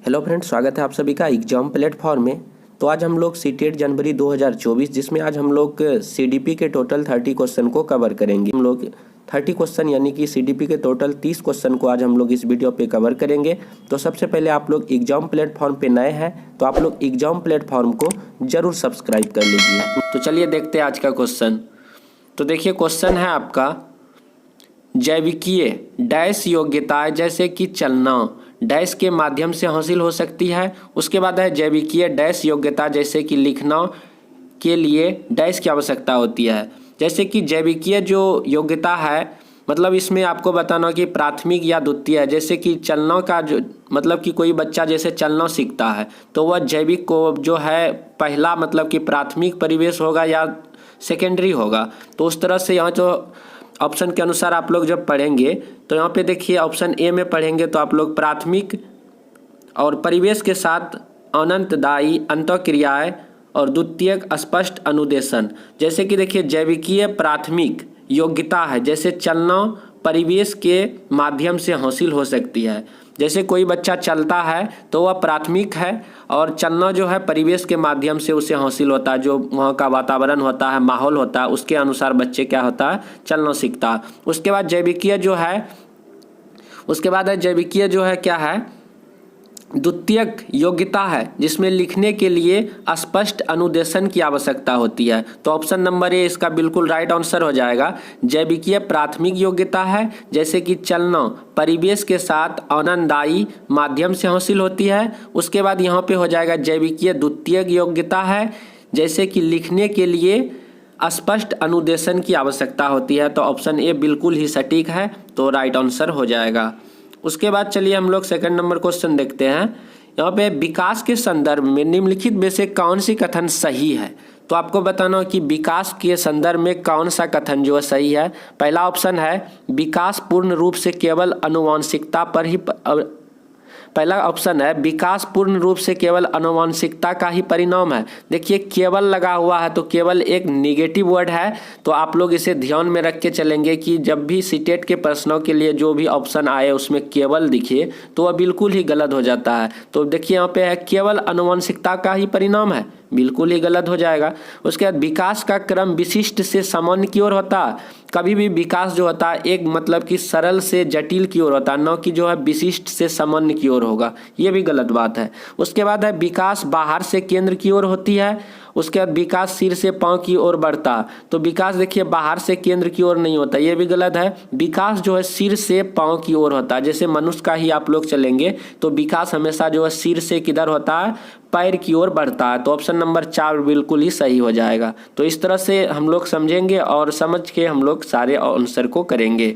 Hello friends, स्वागत है आप सभी का एग्जाम प्लेटफॉर्म में। तो आज हम लोग सीटेट जनवरी 2024 जिसमें आज हम लोग सीडीपी के टोटल 30 क्वेश्चन को कवर करेंगे। हम लोग 30 क्वेश्चन यानी कि सीडीपी के टोटल 30 क्वेश्चन को आज हम लोग इस वीडियो पे कवर करेंगे। तो सबसे पहले आप लोग एग्जाम प्लेटफॉर्म पे नए हैं तो आप लोग एग्जाम प्लेटफॉर्म को जरूर सब्सक्राइब कर लीजिए। तो चलिए देखते हैं आज का क्वेश्चन। तो देखिए क्वेश्चन है आपका, जैविकीय डैश योग्यताएं जैसे कि चलना डैश के माध्यम से हासिल हो सकती है। उसके बाद है जैविकीय डैश योग्यता जैसे कि लिखना के लिए डैश की आवश्यकता होती है। जैसे कि जैविकीय जो योग्यता है मतलब इसमें आपको बताना कि प्राथमिक या द्वितीय है। जैसे कि चलना का जो मतलब कि कोई बच्चा जैसे चलना सीखता है तो वह जैविक को जो है पहला मतलब कि प्राथमिक परिवेश होगा या सेकेंडरी होगा। तो उस तरह से यहाँ जो ऑप्शन के अनुसार आप लोग जब पढ़ेंगे तो यहाँ पे देखिए ऑप्शन ए में पढ़ेंगे तो आप लोग प्राथमिक और परिवेश के साथ अनंतदायी अंतःक्रियाएं और द्वितीयक स्पष्ट अनुदेशन। जैसे कि देखिए जैविकीय प्राथमिक योग्यता है जैसे चलना परिवेश के माध्यम से हासिल हो सकती है। जैसे कोई बच्चा चलता है तो वह प्राथमिक है और चलना जो है परिवेश के माध्यम से उसे हासिल होता है। जो वहाँ का वातावरण होता है, माहौल होता है, उसके अनुसार बच्चे क्या होता है चलना सीखता है। उसके बाद जैविकीय जो है क्या है द्वितीयक योग्यता है जिसमें लिखने के लिए स्पष्ट अनुदेशन की आवश्यकता होती है। तो ऑप्शन नंबर ए इसका बिल्कुल राइट आंसर हो जाएगा। जैविकीय प्राथमिक योग्यता है जैसे कि चलना परिवेश के साथ आनंददायी माध्यम से हासिल होती है। उसके बाद यहाँ पे हो जाएगा जैविकीय द्वितीयक योग्यता है जैसे कि लिखने के लिए स्पष्ट अनुदेशन की आवश्यकता होती है। तो ऑप्शन ए बिल्कुल ही सटीक है, तो राइट आंसर हो जाएगा। उसके बाद चलिए हम लोग सेकंड नंबर क्वेश्चन देखते हैं। यहाँ पे विकास के संदर्भ में निम्नलिखित में से कौन सी कथन सही है। तो आपको बताना कि विकास के संदर्भ में कौन सा कथन जो है सही है। पहला ऑप्शन है विकास पूर्ण रूप से केवल आनुवांशिकता पर ही पहला ऑप्शन है विकास पूर्ण रूप से केवल आनुवांशिकता का ही परिणाम है। देखिए केवल लगा हुआ है तो केवल एक निगेटिव वर्ड है, तो आप लोग इसे ध्यान में रख के चलेंगे कि जब भी सीटेट के प्रश्नों के लिए जो भी ऑप्शन आए उसमें केवल दिखे तो वह बिल्कुल ही गलत हो जाता है। तो देखिए यहाँ पे है केवल आनुवांशिकता का ही परिणाम है, बिल्कुल ही गलत हो जाएगा। उसके बाद विकास का क्रम विशिष्ट से सामान्य की ओर होता है। कभी भी विकास जो होता है एक मतलब कि सरल से जटिल की ओर होता है, न कि जो है विशिष्ट से सामान्य की ओर होगा, ये भी गलत बात है। उसके बाद है विकास बाहर से केंद्र की ओर होती है। उसके बाद विकास सिर से पांव की ओर बढ़ता, तो विकास देखिए बाहर से केंद्र की ओर नहीं होता, ये भी गलत है। विकास जो है सिर से पांव की ओर होता है। जैसे मनुष्य का ही आप लोग चलेंगे तो विकास हमेशा जो है सिर से किधर होता है पैर की ओर बढ़ता है। तो ऑप्शन नंबर 4 बिल्कुल ही सही हो जाएगा। तो इस तरह से हम लोग समझेंगे और समझ के हम लोग सारे आंसर को करेंगे।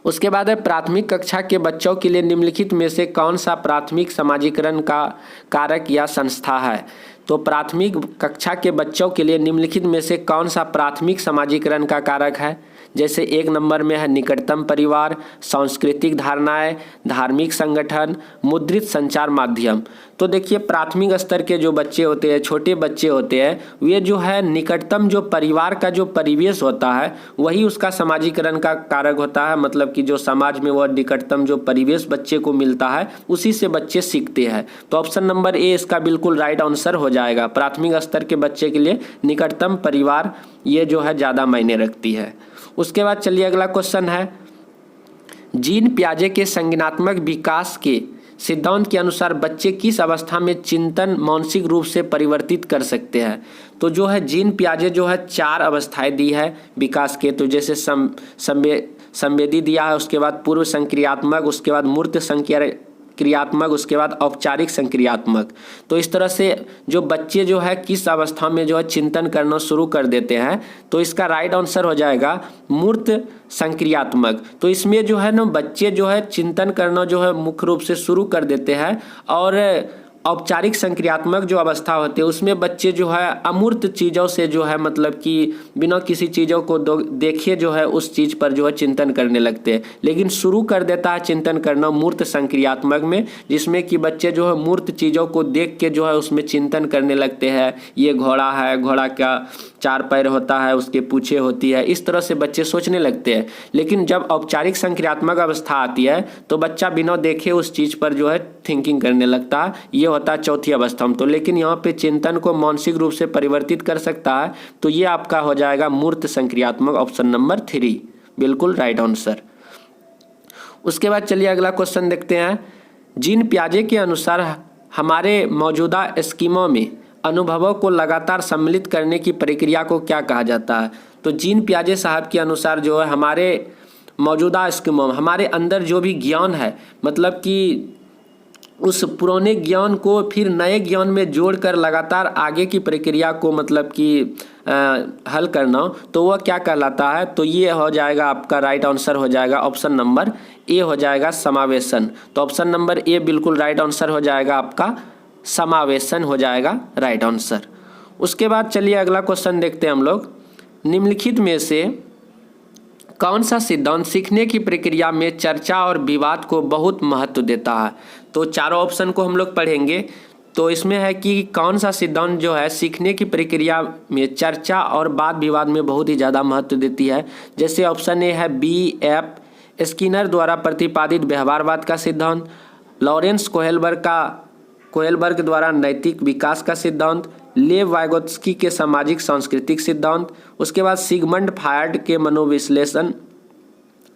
उसके बाद है प्राथमिक कक्षा के बच्चों के लिए निम्नलिखित में से कौन सा प्राथमिक समाजीकरण का कारक या संस्था है। तो प्राथमिक कक्षा के बच्चों के लिए निम्नलिखित में से कौन सा प्राथमिक समाजीकरण का कारक है। जैसे एक नंबर में है निकटतम परिवार, सांस्कृतिक धारणाएं, धार्मिक संगठन, मुद्रित संचार माध्यम। तो देखिए प्राथमिक स्तर के जो बच्चे होते हैं, छोटे बच्चे होते हैं, वे जो है निकटतम जो परिवार का जो परिवेश होता है वही उसका समाजीकरण का कारक होता है। मतलब कि जो समाज में वह निकटतम जो परिवेश बच्चे को मिलता है उसी से बच्चे सीखते हैं। तो ऑप्शन नंबर ए इसका बिल्कुल राइट आंसर हो जाएगा। प्राथमिक स्तर के बच्चे के लिए निकटतम परिवार ये जो है ज़्यादा मायने रखती है। उसके बाद चलिए अगला क्वेश्चन है, जीन पियाजे के संज्ञानात्मक विकास के सिद्धांत के अनुसार बच्चे किस अवस्था में चिंतन मानसिक रूप से परिवर्तित कर सकते हैं। तो जो है जीन पियाजे जो है 4 अवस्थाएं दी है विकास के। तो जैसे संवेदी दिया है, उसके बाद पूर्व संक्रियात्मक, उसके बाद मूर्त क्रियात्मक, उसके बाद औपचारिक संक्रियात्मक। तो इस तरह से जो बच्चे जो है किस अवस्था में जो है चिंतन करना शुरू कर देते हैं, तो इसका राइट आंसर हो जाएगा मूर्त संक्रियात्मक। तो इसमें जो है ना बच्चे जो है चिंतन करना जो है मुख्य रूप से शुरू कर देते हैं। और औपचारिक संक्रियात्मक जो अवस्था होती है उसमें बच्चे जो है अमूर्त चीज़ों से जो है मतलब कि बिना किसी चीज़ों को देखे जो है उस चीज़ पर जो है चिंतन करने लगते हैं। लेकिन शुरू कर देता है चिंतन करना मूर्त संक्रियात्मक में, जिसमें कि बच्चे जो है मूर्त चीज़ों को देख के जो है उसमें चिंतन करने लगते हैं। ये घोड़ा है, घोड़ा का 4 पैर होता है, उसके पूँछें होती है, इस तरह से बच्चे सोचने लगते हैं। लेकिन जब औपचारिक संक्रियात्मक अवस्था आती है तो बच्चा बिना देखे उस चीज़ पर जो है थिंकिंग करने लगता है। ये होता है चौथी अवस्था में। तो लेकिन यहाँ पे चिंतन को मानसिक रूप से परिवर्तित कर सकता है। तो ये आपका हो जाएगा मूर्त संक्रियात्मक, ऑप्शन नंबर 3 बिल्कुल राइट आंसर। उसके बाद चलिए अगला क्वेश्चन देखते हैं। जीन पियाजे के अनुसार हमारे मौजूदा स्कीमों में अनुभवों को लगातार सम्मिलित करने की प्रक्रिया को क्या कहा जाता है? तो जीन पियाजे साहब के अनुसार जो है हमारे मौजूदा स्कीमों में हमारे अंदर जो भी ज्ञान है, मतलब कि उस पुराने ज्ञान को फिर नए ज्ञान में जोड़कर लगातार आगे की प्रक्रिया को मतलब कि हल करना, तो वह क्या कहलाता है? तो ये हो जाएगा आपका राइट आंसर हो जाएगा ऑप्शन नंबर ए हो जाएगा समावेशन। तो ऑप्शन नंबर ए बिल्कुल राइट आंसर हो जाएगा आपका समावेशन हो जाएगा राइट आंसर। उसके बाद चलिए अगला क्वेश्चन देखते हैं हम लोग। निम्नलिखित में से कौन सा सिद्धांत सीखने की प्रक्रिया में चर्चा और विवाद को बहुत महत्व देता है? तो चारों ऑप्शन को हम लोग पढ़ेंगे। तो इसमें है कि कौन सा सिद्धांत जो है सीखने की प्रक्रिया में चर्चा और वाद विवाद में बहुत ही ज़्यादा महत्व देती है। जैसे ऑप्शन ए है B.F. स्किनर द्वारा प्रतिपादित व्यवहारवाद का सिद्धांत, लॉरेंस कोहेलबर्ग द्वारा नैतिक विकास का सिद्धांत, लेव वाइगोत्स्की के सामाजिक सांस्कृतिक सिद्धांत, उसके बाद सिगमंड फ्रायड के मनोविश्लेषण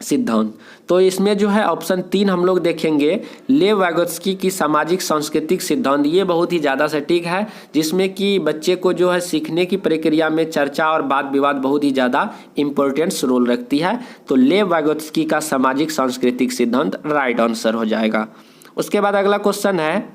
सिद्धांत। तो इसमें जो है ऑप्शन 3 हम लोग देखेंगे, लेव वाइगोत्स्की की सामाजिक सांस्कृतिक सिद्धांत। ये बहुत ही ज़्यादा सटीक है, जिसमें कि बच्चे को जो है सीखने की प्रक्रिया में चर्चा और वाद विवाद बहुत ही ज़्यादा इंपॉर्टेंस रोल रखती है। तो लेव वाइगोत्स्की का सामाजिक सांस्कृतिक सिद्धांत राइट आंसर हो जाएगा। उसके बाद अगला क्वेश्चन है,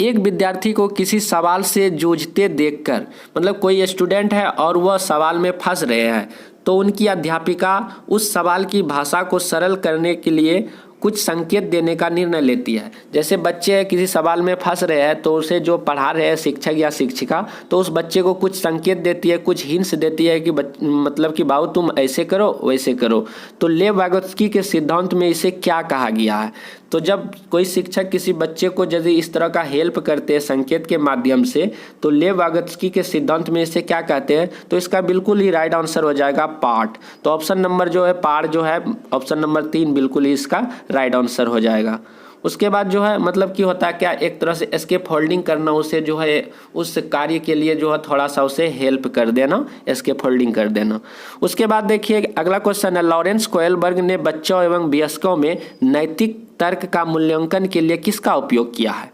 एक विद्यार्थी को किसी सवाल से जूझते देखकर, मतलब कोई स्टूडेंट है और वह सवाल में फंस रहे हैं, तो उनकी अध्यापिका उस सवाल की भाषा को सरल करने के लिए कुछ संकेत देने का निर्णय लेती है। जैसे बच्चे किसी सवाल में फंस रहे हैं तो उसे जो पढ़ा रहे हैं शिक्षक या शिक्षिका, तो उस बच्चे को कुछ संकेत देती है, कुछ हिंट्स देती है कि मतलब कि बाबू तुम ऐसे करो वैसे करो। तो लेव वाइगोत्स्की के सिद्धांत में इसे क्या कहा गया है? तो जब कोई शिक्षक किसी बच्चे को यदि इस तरह का हेल्प करते हैं संकेत के माध्यम से, तो लेव वाइगोत्स्की के सिद्धांत में इसे क्या कहते हैं? तो इसका बिल्कुल ही राइट आंसर हो जाएगा पार्ट। तो ऑप्शन नंबर जो है पार्ट जो है ऑप्शन नंबर 3 बिल्कुल ही इसका राइट आंसर हो जाएगा। उसके बाद जो है मतलब कि होता है क्या, एक तरह से स्केप होल्डिंग करना, उसे जो है उस कार्य के लिए जो है थोड़ा सा उसे हेल्प कर देना, स्केप होल्डिंग कर देना। उसके बाद देखिए अगला क्वेश्चन है, लॉरेंस कोहेलबर्ग ने बच्चों एवं वयस्कों में नैतिक तर्क का मूल्यांकन के लिए किसका उपयोग किया है?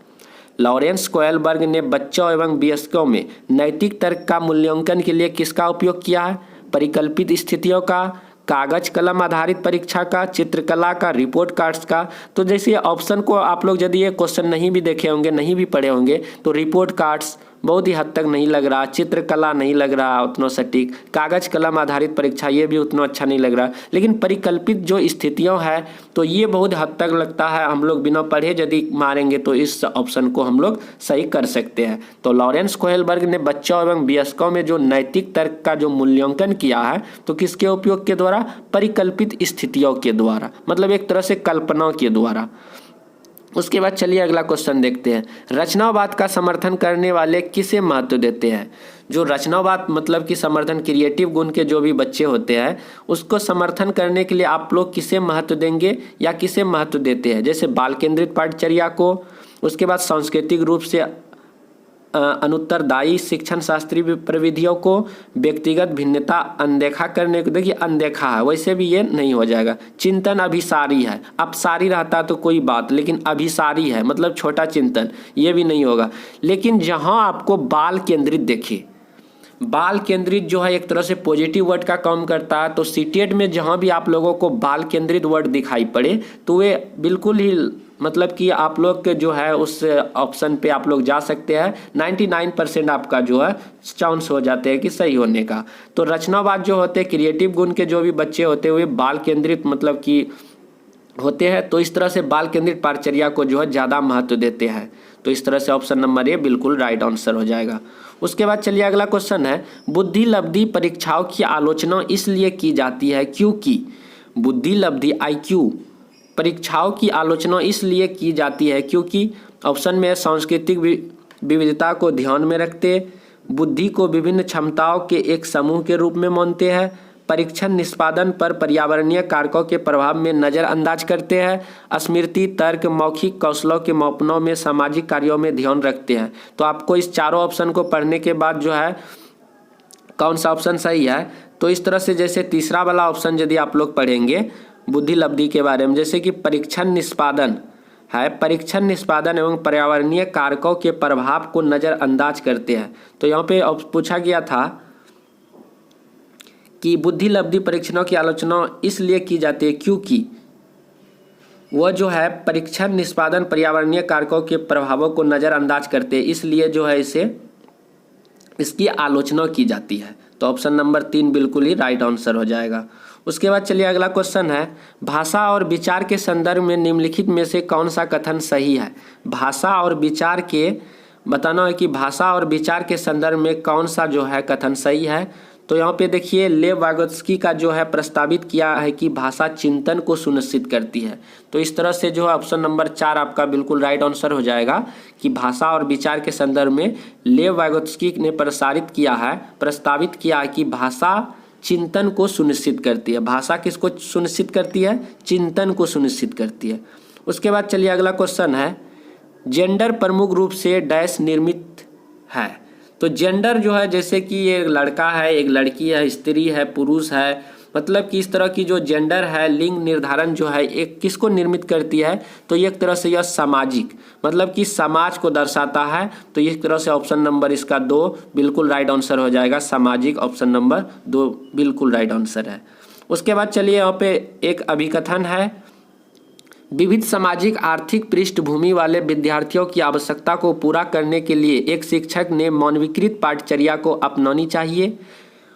लॉरेंस कोहेलबर्ग ने बच्चों एवं वयस्कों में नैतिक तर्क का मूल्यांकन के लिए किसका उपयोग किया है? परिकल्पित स्थितियों का, कागज कलम आधारित परीक्षा का, चित्रकला का, रिपोर्ट कार्ड्स का। तो जैसे ऑप्शन को आप लोग यदि ये क्वेश्चन नहीं भी देखे होंगे, नहीं भी पढ़े होंगे, तो रिपोर्ट कार्ड्स बहुत ही हद तक नहीं लग रहा, चित्रकला नहीं लग रहा उतना सटीक, कागज कलम आधारित परीक्षा ये भी उतना अच्छा नहीं लग रहा, लेकिन परिकल्पित जो स्थितियाँ हैं तो ये बहुत हद तक लगता है हम लोग बिना पढ़े यदि मारेंगे तो इस ऑप्शन को हम लोग सही कर सकते हैं। तो लॉरेंस कोहेलबर्ग ने बच्चों एवं वयस्कों में जो नैतिक तर्क का जो मूल्यांकन किया है तो किसके उपयोग के द्वारा? परिकल्पित स्थितियों के द्वारा, मतलब एक तरह से कल्पना के द्वारा। उसके बाद चलिए अगला क्वेश्चन देखते हैं, रचनावाद का समर्थन करने वाले किसे महत्व देते हैं? जो रचनावाद मतलब कि समर्थन क्रिएटिव गुण के जो भी बच्चे होते हैं उसको समर्थन करने के लिए आप लोग किसे महत्व देंगे या किसे महत्व देते हैं? जैसे बाल केंद्रित पाठचर्या को, उसके बाद सांस्कृतिक रूप से अनुत्तरदायी शिक्षण शास्त्रीय प्रविधियों को, व्यक्तिगत भिन्नता अनदेखा करने को। देखिए अनदेखा है, वैसे भी ये नहीं हो जाएगा। चिंतन अभिसारी है, अपसारी रहता तो कोई बात, लेकिन अभिसारी है मतलब छोटा चिंतन, ये भी नहीं होगा। लेकिन जहाँ आपको बाल केंद्रित देखिए, बाल केंद्रित जो है एक तरह से पॉजिटिव वर्ड का काम करता है। तो सीटेट में जहाँ भी आप लोगों को बाल केंद्रित वर्ड दिखाई पड़े तो वे बिल्कुल ही मतलब कि आप लोग के जो है उस ऑप्शन पे आप लोग जा सकते हैं। 99% आपका जो है चांस हो जाते हैं कि सही होने का। तो रचनावाद जो होते हैं क्रिएटिव गुण के जो भी बच्चे होते हैं वे बाल केंद्रित मतलब कि होते हैं। तो इस तरह से बाल केंद्रित पाठचर्या को जो है ज़्यादा महत्व देते हैं। तो इस तरह से ऑप्शन नंबर ए बिल्कुल राइट आंसर हो जाएगा। उसके बाद चलिए अगला क्वेश्चन है, बुद्धि लब्धि परीक्षाओं की आलोचना इसलिए की जाती है क्योंकि, बुद्धि लब्धि IQ परीक्षाओं की आलोचना इसलिए की जाती है क्योंकि ऑप्शन में सांस्कृतिक विविधता को ध्यान में रखते, बुद्धि को विभिन्न क्षमताओं के एक समूह के रूप में मानते हैं, परीक्षण निष्पादन पर पर्यावरणीय कारकों के प्रभाव में नज़रअंदाज करते हैं, स्मृति, तर्क, मौखिक कौशलों के मापनों में, सामाजिक कार्यों में ध्यान रखते हैं। तो आपको इस चारों ऑप्शन को पढ़ने के बाद जो है कौन सा ऑप्शन सही है, तो इस तरह से जैसे तीसरा वाला ऑप्शन यदि आप लोग पढ़ेंगे बुद्धि लब्धि के बारे में, जैसे कि परीक्षण निष्पादन है, परीक्षण निष्पादन एवं पर्यावरणीय कारकों के प्रभाव को नज़रअंदाज करते हैं। तो यहाँ पे पूछा गया था कि बुद्धि लब्धि परीक्षणों की आलोचना इसलिए की जाती है क्योंकि वह जो है परीक्षण निष्पादन पर्यावरणीय कारकों के प्रभावों को नज़रअंदाज करते हैं, इसलिए जो है इसकी आलोचना की जाती है। तो ऑप्शन नंबर 3 बिल्कुल ही राइट आंसर हो जाएगा। उसके बाद चलिए अगला क्वेश्चन है, भाषा और विचार के संदर्भ में निम्नलिखित में से कौन सा कथन सही है। भाषा और विचार के बताना है कि भाषा और विचार के संदर्भ में कौन सा जो है कथन सही है। तो यहाँ पे देखिए लेव वागोत्स्की का जो है प्रस्तावित किया है कि भाषा चिंतन को सुनिश्चित करती है। तो इस तरह से जो है ऑप्शन नंबर 4 आपका बिल्कुल राइट आंसर हो जाएगा कि भाषा और विचार के संदर्भ में लेव वागोत्स्की ने प्रस्तावित किया है कि भाषा चिंतन को सुनिश्चित करती है। भाषा किसको सुनिश्चित करती है? चिंतन को सुनिश्चित करती है। उसके बाद चलिए अगला क्वेश्चन है, जेंडर प्रमुख रूप से डैश निर्मित है। तो जेंडर जो है जैसे कि एक लड़का है, एक लड़की है, स्त्री है, पुरुष है, मतलब कि इस तरह की जो जेंडर है, लिंग निर्धारण जो है एक किसको निर्मित करती है? तो एक तरह से यह सामाजिक, मतलब कि समाज को दर्शाता है। तो एक तरह से ऑप्शन नंबर इसका 2 बिल्कुल राइट आंसर हो जाएगा। सामाजिक ऑप्शन नंबर 2 बिल्कुल राइट आंसर है। उसके बाद चलिए यहाँ पे एक अभिकथन है, विविध सामाजिक आर्थिक पृष्ठभूमि वाले विद्यार्थियों की आवश्यकता को पूरा करने के लिए एक शिक्षक ने मानवीकृत पाठचर्या को अपनानी चाहिए।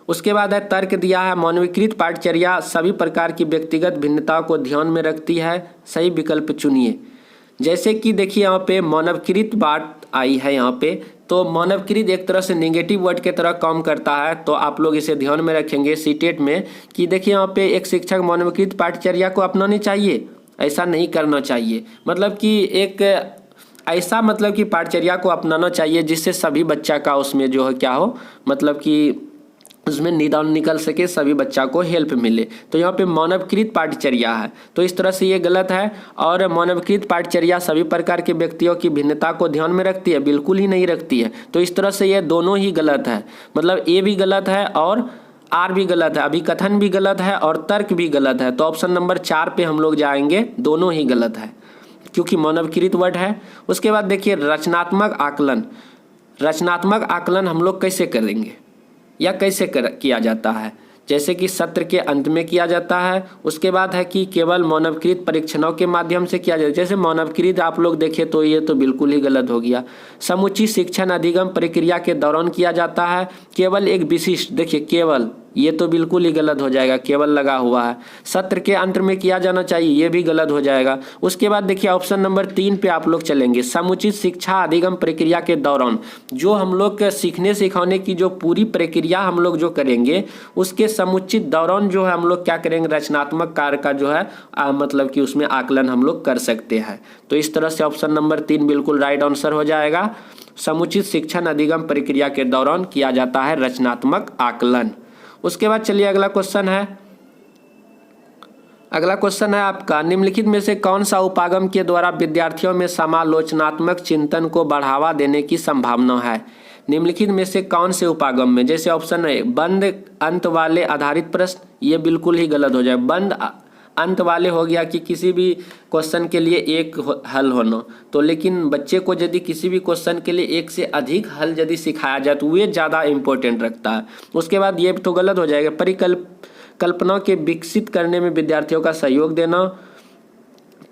उसके बाद है तर्क दिया है, मानवीकृत पाठचर्या सभी प्रकार की व्यक्तिगत भिन्नताओं को ध्यान में रखती है, सही विकल्प चुनिए। जैसे कि देखिए यहाँ पे मानवकृत बात आई है यहाँ पे, तो मानवकृत एक तरह से नेगेटिव वर्ड के तरह काम करता है। तो आप लोग इसे ध्यान में रखेंगे सीटेट में कि देखिए यहाँ पे एक शिक्षक मानवकृत पाठचर्या को अपनानी चाहिए, ऐसा नहीं करना चाहिए। मतलब कि एक ऐसा मतलब कि पाठचर्या को अपनाना चाहिए जिससे सभी बच्चा का उसमें जो है क्या हो, मतलब कि उसमें निदान निकल सके, सभी बच्चा को हेल्प मिले। तो यहाँ पे मानवकृत पाठचर्या है, तो इस तरह से ये गलत है। और मानवकृत पाठचर्या सभी प्रकार के व्यक्तियों की भिन्नता को ध्यान में रखती है, बिल्कुल ही नहीं रखती है। तो इस तरह से ये दोनों ही गलत है, मतलब ए भी गलत है और आर भी गलत है, अभिकथन भी गलत है और तर्क भी गलत है। तो ऑप्शन नंबर 4 पे हम लोग जाएंगे, दोनों ही गलत है क्योंकि मानवकृत वर्ड है। उसके बाद देखिए रचनात्मक आकलन, रचनात्मक आकलन हम लोग कैसे करेंगे या कैसे किया जाता है? जैसे कि सत्र के अंत में किया जाता है। उसके बाद है कि केवल मानवकृत परीक्षणों के माध्यम से किया जाता है। जैसे मानवकृत आप लोग देखें तो ये तो बिल्कुल ही गलत हो गया। समुचित शिक्षण अधिगम प्रक्रिया के दौरान किया जाता है, केवल एक विशिष्ट, देखिए केवल, ये तो बिल्कुल ही गलत हो जाएगा, केवल लगा हुआ है। सत्र के अंत में किया जाना चाहिए, ये भी गलत हो जाएगा। उसके बाद देखिए ऑप्शन नंबर 3 पे आप लोग चलेंगे, समुचित शिक्षा अधिगम प्रक्रिया के दौरान, जो हम लोग के सीखने सिखाने की जो पूरी प्रक्रिया हम लोग जो करेंगे उसके समुचित दौरान जो है हम लोग क्या करेंगे, रचनात्मक कार्य का जो है मतलब कि उसमें आकलन हम लोग कर सकते हैं। तो इस तरह से ऑप्शन नंबर 3 बिल्कुल राइट आंसर हो जाएगा। समुचित शिक्षण अधिगम प्रक्रिया के दौरान किया जाता है रचनात्मक आकलन। उसके बाद चलिए अगला क्वेश्चन है, अगला क्वेश्चन है आपका, निम्नलिखित में से कौन सा उपागम के द्वारा विद्यार्थियों में समालोचनात्मक चिंतन को बढ़ावा देने की संभावना है? निम्नलिखित में से कौन से उपागम में? जैसे ऑप्शन है बंद अंत वाले आधारित प्रश्न, ये बिल्कुल ही गलत हो जाए। बंद अंत वाले हो गया कि किसी भी क्वेश्चन के लिए एक हल होना, तो लेकिन बच्चे को यदि किसी भी क्वेश्चन के लिए एक से अधिक हल यदि सिखाया जाए तो वे ज़्यादा इम्पोर्टेंट रखता है। उसके बाद ये तो गलत हो जाएगा। परिकल्पना के विकसित करने में विद्यार्थियों का सहयोग देना,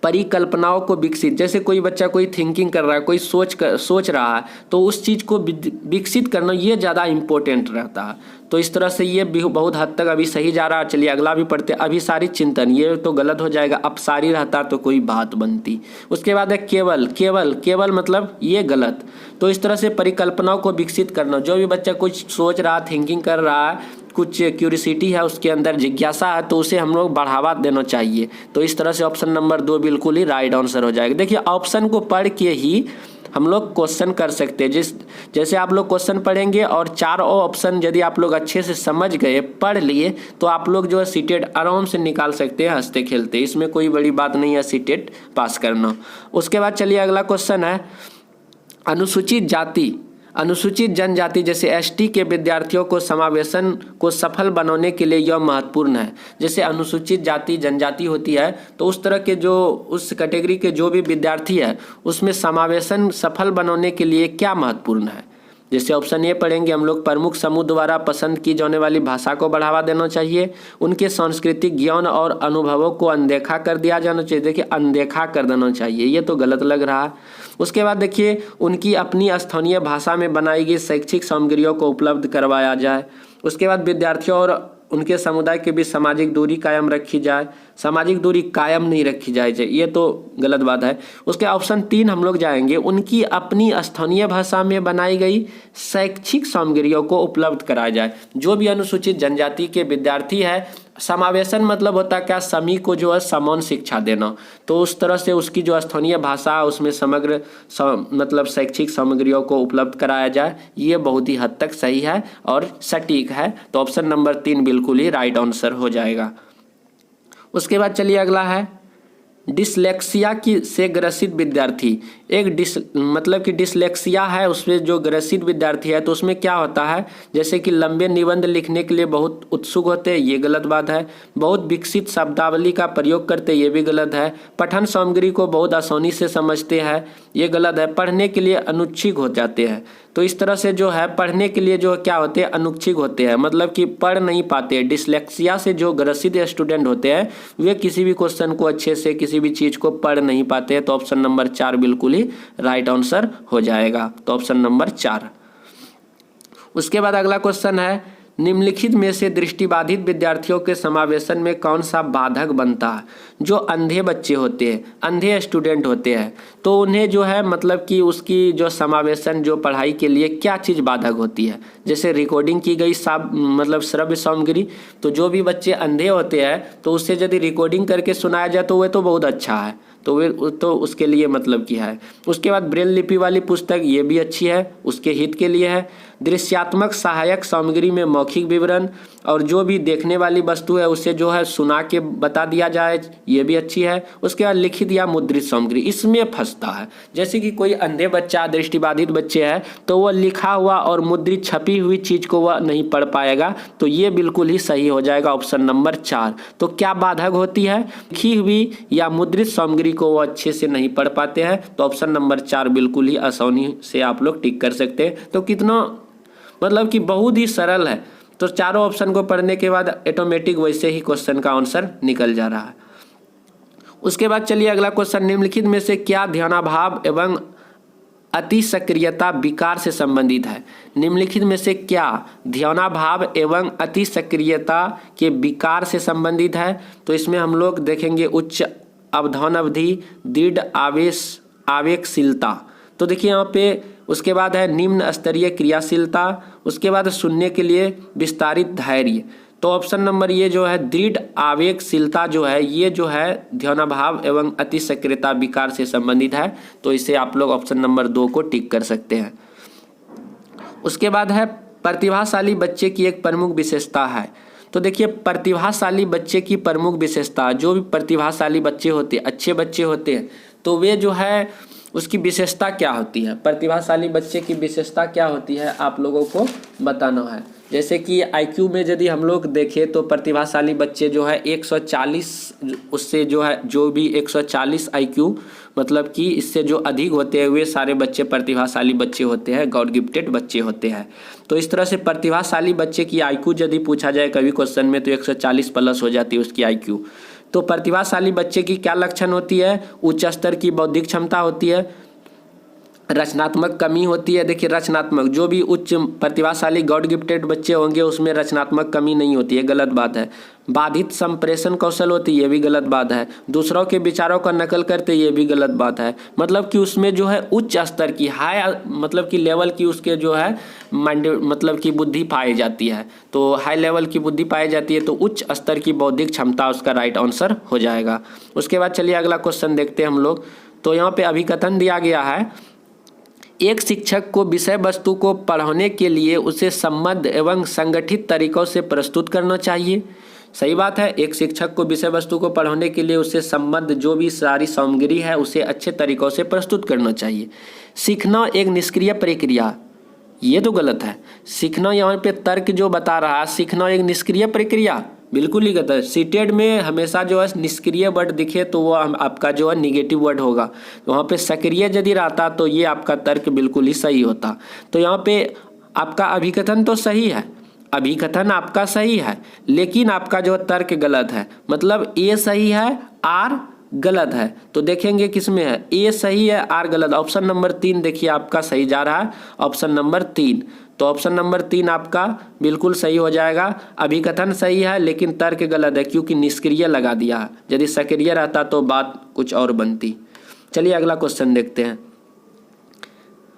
परिकल्पनाओं को विकसित, जैसे कोई बच्चा कोई थिंकिंग कर रहा है, कोई सोच रहा है, तो उस चीज़ को विकसित करना ये ज़्यादा इम्पोर्टेंट रहता है। तो इस तरह से ये बहुत हद तक अभी सही जा रहा है। चलिए अगला भी पढ़ते, अभिसारी चिंतन, ये तो गलत हो जाएगा, अपसारी रहता तो कोई बात बनती। उसके बाद है केवल, केवल मतलब ये गलत। तो इस तरह से परिकल्पनाओं को विकसित करना, जो भी बच्चा कुछ सोच रहा, थिंकिंग कर रहा है, कुछ क्यूरियोसिटी है, उसके अंदर जिज्ञासा है, तो उसे हम लोग बढ़ावा देना चाहिए। तो इस तरह से ऑप्शन नंबर 2 बिल्कुल ही राइट आंसर हो जाएगा। देखिए ऑप्शन को पढ़ के ही हम लोग क्वेश्चन कर सकते हैं। जैसे आप लोग क्वेश्चन पढ़ेंगे और चारों ऑप्शन यदि आप लोग अच्छे से समझ गए, पढ़ लिए, तो आप लोग जो है सीटेट आराम से निकाल सकते हैं हंसते खेलते। इसमें कोई बड़ी बात नहीं है सीटेट पास करना। उसके बाद चलिए अगला क्वेश्चन है, अनुसूचित जनजाति जैसे एसटी के विद्यार्थियों को समावेशन को सफल बनाने के लिए यह महत्वपूर्ण है। जैसे अनुसूचित जाति जनजाति होती है तो उस तरह के जो उस कैटेगरी के जो भी विद्यार्थी है उसमें समावेशन सफल बनाने के लिए क्या महत्वपूर्ण है। जैसे ऑप्शन ए पढ़ेंगे हम लोग, प्रमुख समूह द्वारा पसंद की जाने वाली भाषा को बढ़ावा देना चाहिए, उनके सांस्कृतिक ज्ञान और अनुभवों को अनदेखा कर दिया जाना चाहिए। देखिए अनदेखा कर देना चाहिए, ये तो गलत लग रहा है। उसके बाद देखिए उनकी अपनी स्थानीय भाषा में बनाई गई शैक्षिक सामग्रियों को उपलब्ध करवाया जाए। उसके बाद विद्यार्थियों और उनके समुदाय के बीच सामाजिक दूरी कायम रखी जाए। सामाजिक दूरी कायम नहीं रखी जाए, ये तो गलत बात है। उसके ऑप्शन 3 हम लोग जाएंगे, उनकी अपनी स्थानीय भाषा में बनाई गई शैक्षिक सामग्रियों को उपलब्ध कराया जाए। जो भी अनुसूचित जनजाति के विद्यार्थी है, समावेशन मतलब होता है क्या, सभी को जो है समान शिक्षा देना। तो उस तरह से उसकी जो स्थानीय भाषा उसमें समग्र मतलब शैक्षिक सामग्रियों को उपलब्ध कराया जाए, ये बहुत ही हद तक सही है और सटीक है। तो ऑप्शन नंबर 3 बिल्कुल ही राइट आंसर हो जाएगा। उसके बाद चलिए अगला है, डिसलेक्सिया की से ग्रसित विद्यार्थी। एक मतलब कि डिसलेक्सिया है, उसमें जो ग्रसित विद्यार्थी है तो उसमें क्या होता है, जैसे कि लंबे निबंध लिखने के लिए बहुत उत्सुक होते हैं, ये गलत बात है। बहुत विकसित शब्दावली का प्रयोग करते हैं, ये भी गलत है। पठन सामग्री को बहुत आसानी से समझते हैं, ये गलत है। पढ़ने के लिए अनुच्छिक हो जाते हैं, तो इस तरह से जो है पढ़ने के लिए जो क्या होते हैं, अनुच्छिक होते हैं, मतलब कि पढ़ नहीं पाते। डिसलेक्सिया से जो ग्रसित स्टूडेंट होते हैं वे किसी भी क्वेश्चन को अच्छे से, किसी भी चीज़ को पढ़ नहीं पाते हैं। तो ऑप्शन नंबर 4 बिल्कुल ही राइट आंसर हो जाएगा। तो ऑप्शन नंबर 4। उसके बाद अगला क्वेश्चन है, निम्नलिखित में से दृष्टिबाधित विद्यार्थियों के समावेशन में कौन सा बाधक बनता है। जो अंधे बच्चे होते हैं, अंधे स्टूडेंट होते हैं, तो उन्हें जो है मतलब कि उसकी जो समावेशन जो पढ़ाई के लिए क्या चीज़ बाधक होती है। जैसे रिकॉर्डिंग की गई मतलब श्रव्य सामग्री, तो जो भी बच्चे अंधे होते हैं तो उससे यदि रिकॉर्डिंग करके सुनाया जाए तो वह तो बहुत अच्छा है, तो उसके लिए मतलब किया है। उसके बाद ब्रेल लिपि वाली पुस्तक, ये भी अच्छी है, उसके हित के लिए है। दृश्यात्मक सहायक सामग्री में मौखिक विवरण और जो भी देखने वाली वस्तु है उसे जो है सुना के बता दिया जाए, ये भी अच्छी है। उसके बाद लिखित या मुद्रित सामग्री, इसमें फंसता है। जैसे कि कोई अंधे बच्चा, दृष्टिबाधित बच्चे है तो वह लिखा हुआ और मुद्रित छपी हुई चीज़ को वह नहीं पढ़ पाएगा, तो ये बिल्कुल ही सही हो जाएगा ऑप्शन नंबर 4। तो क्या बाधक होती है, लिखी हुई या मुद्रित सामग्री को वो अच्छे से नहीं पढ़ पाते हैं। तो ऑप्शन नंबर 4 बिल्कुल ही आसानी से आप लोग टिक कर सकते हैं। तो कितना मतलब कि बहुत ही सरल है। तो चारों ऑप्शन को पढ़ने के बाद ऑटोमेटिक वैसे ही क्वेश्चन का आंसर निकल जा रहा है। उसके बाद चलिए अगला क्वेश्चन, निम्नलिखित में से क्या ध्यानाभाव एवं अति सक्रियता विकार से संबंधित है। निम्नलिखित में से क्या ध्यानाभाव एवं अति सक्रियता के विकार से संबंधित है। तो इसमें हम लोग देखेंगे उच्च अवधान अवधि, दृढ़ आवेगशीलता। तो देखिए यहाँ पे उसके बाद है निम्न स्तरीय क्रियाशीलता, उसके बाद सुनने के लिए विस्तारित धैर्य। तो ऑप्शन नंबर ये जो है दृढ़ आवेगशीलता जो है, ये जो है ध्यानाभाव एवं अति सक्रियता विकार से संबंधित है। तो इसे आप लोग ऑप्शन नंबर 2 को टिक कर सकते हैं। उसके बाद है प्रतिभाशाली बच्चे की एक प्रमुख विशेषता है। तो देखिए प्रतिभाशाली बच्चे की प्रमुख विशेषता, जो भी प्रतिभाशाली बच्चे होते हैं, अच्छे बच्चे होते हैं, तो वे जो है उसकी विशेषता क्या होती है, प्रतिभाशाली बच्चे की विशेषता क्या होती है आप लोगों को बताना है। जैसे कि आईक्यू में यदि हम लोग देखें तो प्रतिभाशाली बच्चे जो है 140, उससे जो है जो भी 140 आईक्यू मतलब कि इससे जो अधिक होते हैं वे सारे बच्चे प्रतिभाशाली बच्चे होते हैं, गॉड गिफ्टेड बच्चे होते हैं। तो इस तरह से प्रतिभाशाली बच्चे की आईक्यू यदि पूछा जाए कभी क्वेश्चन में तो 140 प्लस हो जाती है उसकी आईक्यू। तो प्रतिभाशाली बच्चे की क्या लक्षण होती है, उच्च स्तर की बौद्धिक क्षमता होती है, रचनात्मक कमी होती है। देखिए रचनात्मक, जो भी उच्च प्रतिभाशाली गॉड गिफ्टेड बच्चे होंगे उसमें रचनात्मक कमी नहीं होती है, गलत बात है। बाधित संप्रेषण कौशल होती है, ये भी गलत बात है। दूसरों के विचारों का नकल करते, ये भी गलत बात है। मतलब कि उसमें जो है उच्च स्तर की हाई मतलब कि लेवल की उसके जो है माइंड मतलब कि बुद्धि पाई जाती है। तो हाई लेवल की बुद्धि पाई जाती है, तो उच्च स्तर की बौद्धिक क्षमता उसका राइट आंसर हो जाएगा। उसके बाद चलिए अगला क्वेश्चन देखते हैं हम लोग। तो यहाँ पे अभिकथन दिया गया है एक शिक्षक को विषय वस्तु को पढ़ाने के लिए उसे सम्बद्ध एवं संगठित तरीकों से प्रस्तुत करना चाहिए। सही बात है, एक शिक्षक को विषय वस्तु को पढ़ाने के लिए उसे संबद्ध जो भी सारी सामग्री है उसे अच्छे तरीकों से प्रस्तुत करना चाहिए। सीखना एक निष्क्रिय प्रक्रिया, ये तो गलत है। सीखना यहाँ पे तर्क जो बता रहा है, सीखना एक निष्क्रिय प्रक्रिया, बिल्कुल ही गलत है। सीटेड में हमेशा जो है निष्क्रिय वर्ड दिखे तो वो आपका जो है निगेटिव वर्ड होगा, वहाँ पे सक्रिय यदि रहता तो ये आपका तर्क बिल्कुल ही सही होता। तो यहाँ पे आपका अभिकथन तो सही है, अभिकथन आपका सही है, लेकिन आपका जो तर्क गलत है। मतलब ए सही है, आर गलत है। तो देखेंगे किसमें है, ए सही है, आर गलत। ऑप्शन नंबर 3 देखिए आपका सही जा रहा है, ऑप्शन नंबर 3। तो ऑप्शन नंबर 3 आपका बिल्कुल सही हो जाएगा। अभिकथन सही है लेकिन तर्क गलत है क्योंकि निष्क्रिय लगा दिया है। यदि सक्रिय रहता तो बात कुछ और बनती। चलिए अगला क्वेश्चन देखते हैं।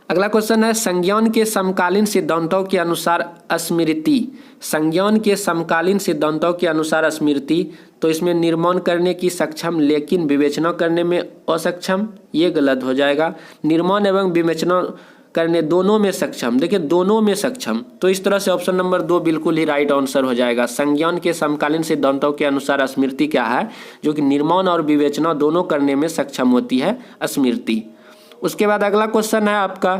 अगला क्वेश्चन है संज्ञान के समकालीन सिद्धांतों के अनुसार स्मृति। संज्ञान के समकालीन सिद्धांतों के अनुसार स्मृति, तो इसमें निर्माण करने की सक्षम लेकिन विवेचना करने में असक्षम, ये गलत हो जाएगा। निर्माण एवं विवेचना करने दोनों में सक्षम, देखिए दोनों में सक्षम, तो इस तरह से ऑप्शन नंबर 2 बिल्कुल ही राइट आंसर हो जाएगा। संज्ञान के समकालीन सिद्धांतों के अनुसार स्मृति क्या है, जो कि निर्माण और विवेचना दोनों करने में सक्षम होती है स्मृति। उसके बाद अगला क्वेश्चन है आपका,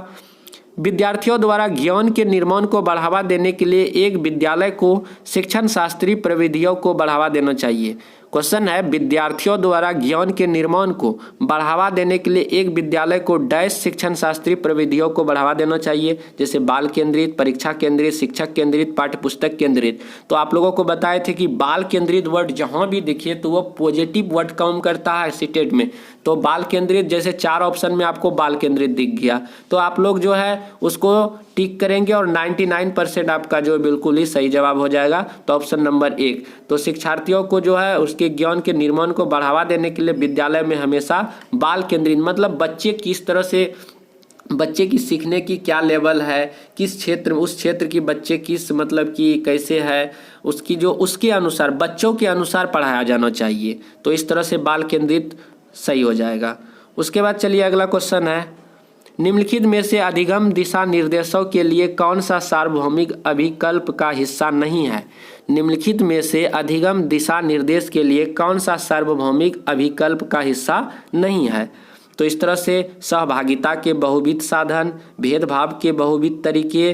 विद्यार्थियों द्वारा ज्ञान के निर्माण को बढ़ावा देने के लिए एक विद्यालय को शिक्षण शास्त्रीय प्रविधियों को बढ़ावा देना चाहिए। क्वेश्चन है विद्यार्थियों द्वारा ज्ञान के निर्माण को बढ़ावा देने के लिए एक विद्यालय को डैश शिक्षण शास्त्रीय प्रविधियों को बढ़ावा देना चाहिए, जैसे बाल केंद्रित, परीक्षा केंद्रित, शिक्षक केंद्रित, पाठ्यपुस्तक केंद्रित। तो आप लोगों को बताए थे कि बाल केंद्रित वर्ड जहाँ भी दिखे तो वो पॉजिटिव वर्ड काम करता है सीटेट में। तो बाल केंद्रित जैसे 4 ऑप्शन में आपको बाल केंद्रित दिख गया, तो आप लोग जो है उसको टिक करेंगे और 99% आपका जो बिल्कुल ही सही जवाब हो जाएगा। तो ऑप्शन नंबर 1। तो शिक्षार्थियों को जो है उसके ज्ञान के निर्माण को बढ़ावा देने के लिए विद्यालय में हमेशा बाल केंद्रित, मतलब बच्चे किस तरह से, बच्चे की सीखने की क्या लेवल है, किस क्षेत्र, उस क्षेत्र की बच्चे किस मतलब कि कैसे है, उसकी जो उसके अनुसार बच्चों के अनुसार पढ़ाया जाना चाहिए। तो इस तरह से बाल केंद्रित सही हो जाएगा। उसके बाद चलिए अगला क्वेश्चन है, निम्नलिखित में से अधिगम दिशा निर्देशों के लिए कौन सा सार्वभौमिक अभिकल्प का हिस्सा नहीं है। निम्नलिखित में से अधिगम दिशा निर्देश के लिए कौन सा सार्वभौमिक अभिकल्प का हिस्सा नहीं है। तो इस तरह से सहभागिता के बहुविध साधन, भेदभाव के बहुविध तरीके,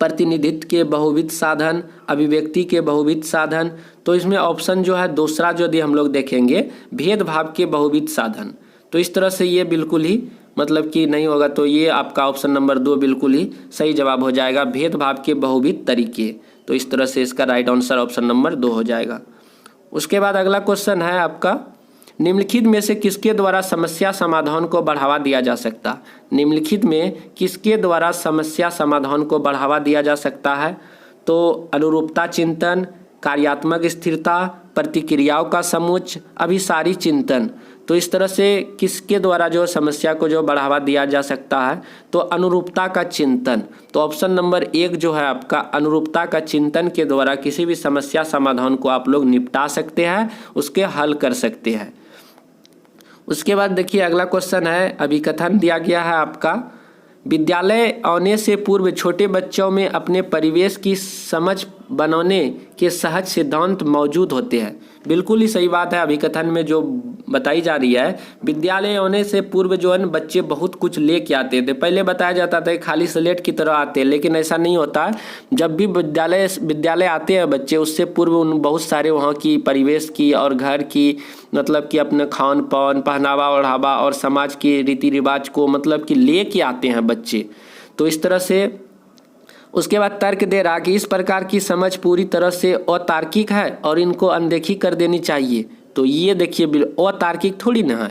प्रतिनिधित्व के बहुविध साधन, अभिव्यक्ति के बहुविध साधन। तो इसमें ऑप्शन जो है दूसरा जो यदि हम लोग देखेंगे भेदभाव के बहुविध साधन, तो इस तरह से ये बिल्कुल ही मतलब कि नहीं होगा। तो ये आपका ऑप्शन नंबर 2 बिल्कुल ही सही जवाब हो जाएगा, भेदभाव के बहुविध तरीके। तो इस तरह से इसका राइट आंसर ऑप्शन नंबर 2 हो जाएगा। उसके बाद अगला क्वेश्चन है आपका, निम्नलिखित में से किसके द्वारा समस्या समाधान को बढ़ावा दिया जा सकता। निम्नलिखित में किसके द्वारा समस्या समाधान को बढ़ावा दिया जा सकता है। तो अनुरूपता चिंतन, कार्यात्मक स्थिरता, प्रतिक्रियाओं का समुच्च, अभिसारी चिंतन। तो इस तरह से किसके द्वारा जो समस्या को जो बढ़ावा दिया जा सकता है, तो अनुरूपता का चिंतन। तो ऑप्शन नंबर 1 जो है आपका अनुरूपता का चिंतन के द्वारा किसी भी समस्या समाधान को आप लोग निपटा सकते हैं, उसके हल कर सकते हैं। उसके बाद देखिए अगला क्वेश्चन है, अभिकथन दिया गया है आपका, विद्यालय आने से पूर्व छोटे बच्चों में अपने परिवेश की समझ बनाने के सहज सिद्धांत मौजूद होते हैं। बिल्कुल ही सही बात है, अभिकथन में जो बताई जा रही है, विद्यालय आने से पूर्व जो है न बच्चे बहुत कुछ लेके आते थे। पहले बताया जाता था खाली स्लेट की तरह आते हैं, लेकिन ऐसा नहीं होता है। जब भी विद्यालय आते हैं बच्चे, उससे पूर्व उन बहुत सारे वहाँ की परिवेश की और घर की मतलब कि अपने खान पान, पहनावा ओढ़ावा और समाज के रीति रिवाज को मतलब कि लेके आते हैं बच्चे। तो इस तरह से उसके बाद तर्क दे रहा कि इस प्रकार की समझ पूरी तरह से अतार्किक है और इनको अनदेखी कर देनी चाहिए। तो ये देखिए अतार्किक थोड़ी ना है,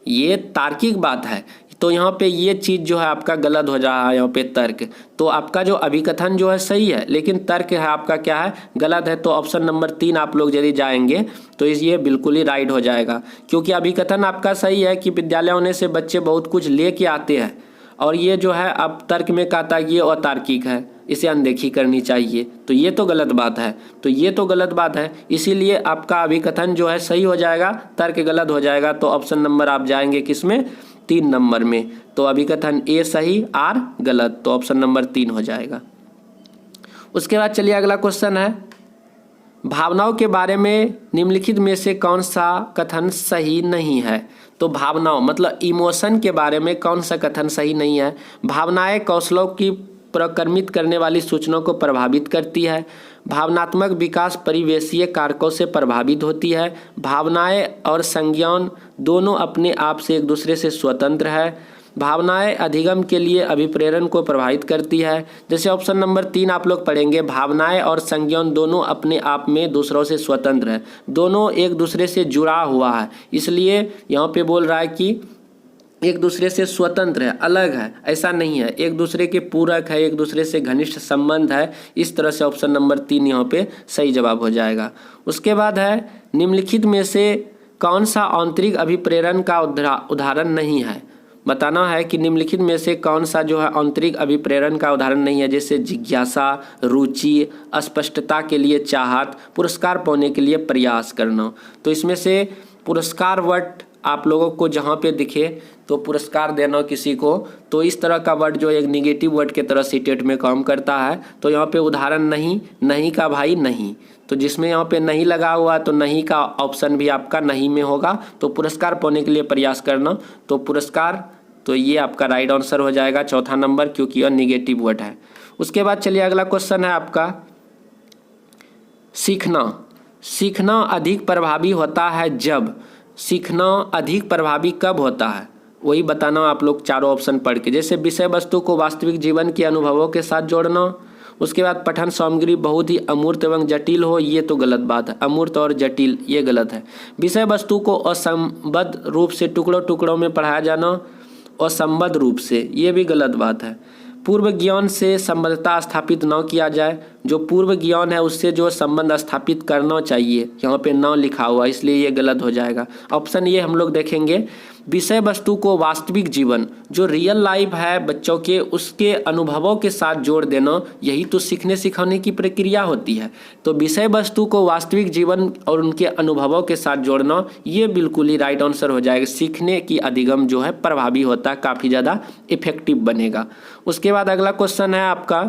ये तार्किक बात है। तो यहाँ पे ये चीज़ जो है आपका गलत हो रहा है यहाँ पे तर्क। तो आपका जो अभिकथन जो है सही है, लेकिन तर्क है आपका क्या है, गलत है। तो ऑप्शन नंबर 3 आप लोग यदि जाएंगे तो ये बिल्कुल ही राइट हो जाएगा, क्योंकि अभिकथन आपका सही है कि विद्यालय होने से बच्चे बहुत कुछ लेके आते हैं, और ये जो है अब तर्क में कहता है ये अतार्किक है, इसे अनदेखी करनी चाहिए। तो ये तो गलत बात है, तो ये तो गलत बात है, इसीलिए आपका अभिकथन जो है सही हो जाएगा, तर्क गलत हो जाएगा। तो ऑप्शन नंबर आप जाएंगे किसमें, 3 नंबर में। तो अभिकथन ए सही, आर गलत, तो ऑप्शन नंबर 3 हो जाएगा। उसके बाद चलिए अगला क्वेश्चन है, भावनाओं के बारे में निम्नलिखित में से कौन सा कथन सही नहीं है। तो भावनाओं मतलब इमोशन के बारे में कौन सा कथन सही नहीं है। भावनाएं कौशलों की प्रकर्मित करने वाली सूचनाओं को प्रभावित करती है। भावनात्मक विकास परिवेशीय कारकों से प्रभावित होती है। भावनाएं और संज्ञान दोनों अपने आप से एक दूसरे से स्वतंत्र है। भावनाएं अधिगम के लिए अभिप्रेरण को प्रभावित करती है। जैसे ऑप्शन नंबर 3 आप लोग पढ़ेंगे, भावनाएं और संज्ञान दोनों अपने आप में दूसरों से स्वतंत्र है, दोनों एक दूसरे से जुड़ा हुआ है, इसलिए यहाँ पे बोल रहा है कि एक दूसरे से स्वतंत्र है, अलग है, ऐसा नहीं है, एक दूसरे के पूरक है, एक दूसरे से घनिष्ठ संबंध है। इस तरह से ऑप्शन नंबर 3 यहाँ पे सही जवाब हो जाएगा। उसके बाद है, निम्नलिखित में से कौन सा आंतरिक अभिप्रेरण का उदाहरण नहीं है। बताना है कि निम्नलिखित में से कौन सा जो है आंतरिक अभिप्रेरण का उदाहरण नहीं है। जैसे जिज्ञासा, रुचि, अस्पष्टता के लिए चाहत, पुरस्कार पाने के लिए प्रयास करना। तो इसमें से पुरस्कार वर्ड आप लोगों को जहाँ पे दिखे तो पुरस्कार देना किसी को, तो इस तरह का वर्ड जो एक निगेटिव वर्ड के तरह सीटेट में काम करता है। तो यहाँ पे उदाहरण नहीं, नहीं का भाई नहीं, तो जिसमें यहाँ पे नहीं लगा हुआ तो नहीं का ऑप्शन भी आपका नहीं में होगा। तो पुरस्कार पाने के लिए प्रयास करना, तो पुरस्कार, तो ये आपका राइट आंसर हो जाएगा 4था नंबर, क्योंकि यह निगेटिव वर्ड है। उसके बाद चलिए अगला क्वेश्चन है आपका, सीखना। सीखना अधिक प्रभावी होता है जब, सीखना अधिक प्रभावी कब होता है, वही बताना आप लोग चारों ऑप्शन पढ़ के। जैसे विषय वस्तु को वास्तविक जीवन के अनुभवों के साथ जोड़ना। उसके बाद पठन सामग्री बहुत ही अमूर्त एवं जटिल हो, ये तो गलत बात है, अमूर्त और जटिल ये गलत है। विषय वस्तु को असंबद्ध रूप से टुकड़ों टुकड़ों में पढ़ाया जाना, असंबद्ध रूप से, ये भी गलत बात है। पूर्व ज्ञान से संबद्धता स्थापित न किया जाए, जो पूर्व ज्ञान है उससे जो संबंध स्थापित करना चाहिए, यहाँ पे न लिखा हुआ, इसलिए ये गलत हो जाएगा। ऑप्शन ये हम लोग देखेंगे, विषय वस्तु को वास्तविक जीवन, जो रियल लाइफ है बच्चों के, उसके अनुभवों के साथ जोड़ देना, यही तो सीखने सिखाने की प्रक्रिया होती है। तो विषय वस्तु को वास्तविक जीवन और उनके अनुभवों के साथ जोड़ना, ये बिल्कुल ही राइट आंसर हो जाएगा। सीखने की अधिगम जो है प्रभावी होता है, काफ़ी ज़्यादा इफेक्टिव बनेगा। उसके बाद अगला क्वेश्चन है आपका,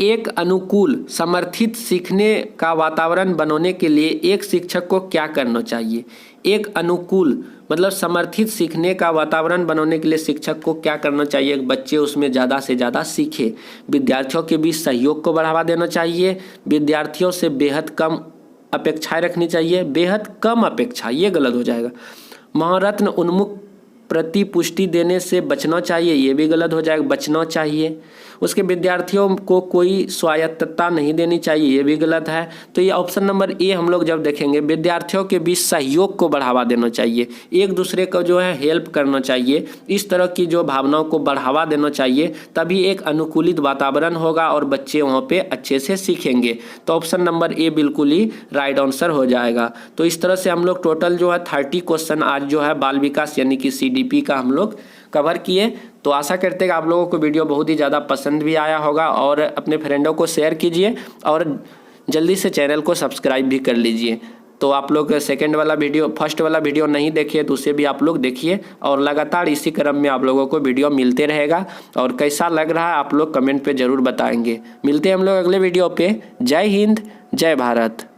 एक अनुकूल समर्थित सीखने का वातावरण बनाने के लिए एक शिक्षक को क्या करना चाहिए। एक अनुकूल मतलब समर्थित सीखने का वातावरण बनाने के लिए शिक्षक को क्या करना चाहिए, बच्चे उसमें ज़्यादा से ज़्यादा सीखे। विद्यार्थियों के बीच सहयोग को बढ़ावा देना चाहिए। विद्यार्थियों से बेहद कम अपेक्षाएं रखनी चाहिए। बेहद कम अपेक्षा ये गलत हो जाएगा। महारत्न उन्मुख प्रतिपुष्टि देने से बचना चाहिए, ये भी गलत हो जाएगा, बचना चाहिए। उसके विद्यार्थियों को कोई स्वायत्तता नहीं देनी चाहिए, ये भी गलत है। तो ये ऑप्शन नंबर ए हम लोग जब देखेंगे, विद्यार्थियों के बीच सहयोग को बढ़ावा देना चाहिए, एक दूसरे को जो है हेल्प करना चाहिए, इस तरह की जो भावनाओं को बढ़ावा देना चाहिए, तभी एक अनुकूलित वातावरण होगा और बच्चे वहाँ पे अच्छे से सीखेंगे। तो ऑप्शन नंबर ए बिल्कुल ही राइट आंसर हो जाएगा। तो इस तरह से हम लोग टोटल जो है 30 क्वेश्चन आज जो है बाल विकास यानी कि CDP का हम लोग कवर किए। तो आशा करते हैं कि आप लोगों को वीडियो बहुत ही ज़्यादा पसंद भी आया होगा, और अपने फ्रेंडों को शेयर कीजिए और जल्दी से चैनल को सब्सक्राइब भी कर लीजिए। तो आप लोग फर्स्ट वाला वीडियो नहीं देखिए तो उसे भी आप लोग देखिए, और लगातार इसी क्रम में आप लोगों को वीडियो मिलते रहेगा। और कैसा लग रहा है आप लोग कमेंट पे ज़रूर बताएंगे। मिलते हैं हम लोग अगले वीडियो पे। जय हिंद, जय भारत।